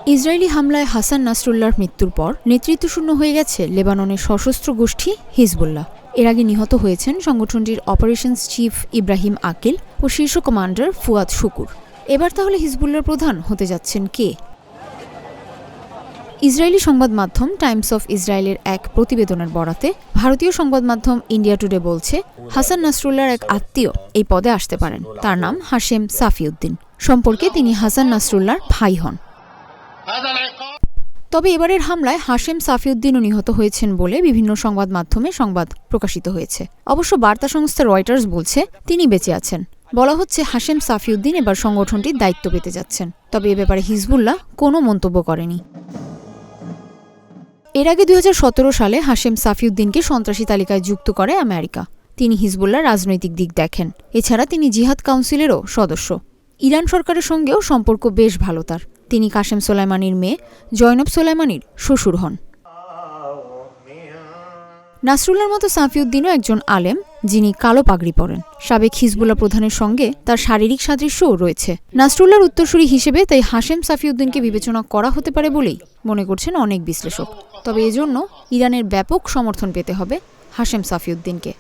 Israeli হামলায় হাসান নাসরুল্লাহর মৃত্যুর পর নেতৃত্বশূন্য হয়ে গেছে লেবাননের সশস্ত্র গোষ্ঠী হিজবুল্লাহ। এর আগে নিহত হয়েছেন সংগঠনটির অপারেশনস চিফ ইব্রাহিম আকিল ও শীর্ষ কমান্ডার ফুয়াদ শুকুর। এবার তাহলে হিজবুল্লাহর প্রধান হতে যাচ্ছেন কে? ইসরায়েলি সংবাদ মাধ্যম টাইমস অফ ইসরায়েলের এক প্রতিবেদনের বরাতে ভারতীয় সংবাদ মাধ্যম ইন্ডিয়া টুডে বলছে, হাসান নাসরুল্লাহর এক আত্মীয় এই পদে আসতে পারেন। তার নাম হাশেম সাফিউদ্দিন। সম্পর্কে তিনি হাসান নাসরুল্লাহর ভাই হন। তবে এবারের হামলায় হাশেম সাফিউদ্দিনও নিহত হয়েছেন বলে বিভিন্ন সংবাদ মাধ্যমে সংবাদ প্রকাশিত হয়েছে। অবশ্য বার্তা সংস্থা রয়টার্স বলছে তিনি বেঁচে আছেন। বলা হচ্ছে হাশেম সাফিউদ্দিন এবার সংগঠনটির দায়িত্ব পেতে যাচ্ছেন। তবে এ ব্যাপারে হিজবুল্লাহ কোনো মন্তব্য করেনি। এর আগে 2017 সালে হাশেম সাফিউদ্দিনকে সন্ত্রাসী তালিকায় যুক্ত করে আমেরিকা। তিনি হিজবুল্লাহর রাজনৈতিক দিক দেখেন। এছাড়া তিনি জিহাদ কাউন্সিলেরও সদস্য। ইরান সরকারের সঙ্গেও সম্পর্ক বেশ ভালো তার। তিনি কাশেম সোলাইমানির মেয়ে জয়নব সোলাইমানির শ্বশুর হন। নাসরুল্লাহর মতো সাফিউদ্দিনও একজন আলেম, যিনি কালো পাগড়ি পরেন। সাবেক হিজবুল্লাহ প্রধানের সঙ্গে তার শারীরিক সাদৃশ্যও রয়েছে। নাসরুল্লাহর উত্তরসূরি হিসেবে তাই হাশেম সাফিউদ্দিনকে বিবেচনা করা হতে পারে বলেই মনে করছেন অনেক বিশ্লেষক। তবে এজন্য ইরানের ব্যাপক সমর্থন পেতে হবে হাশেম সাফিউদ্দিনকে।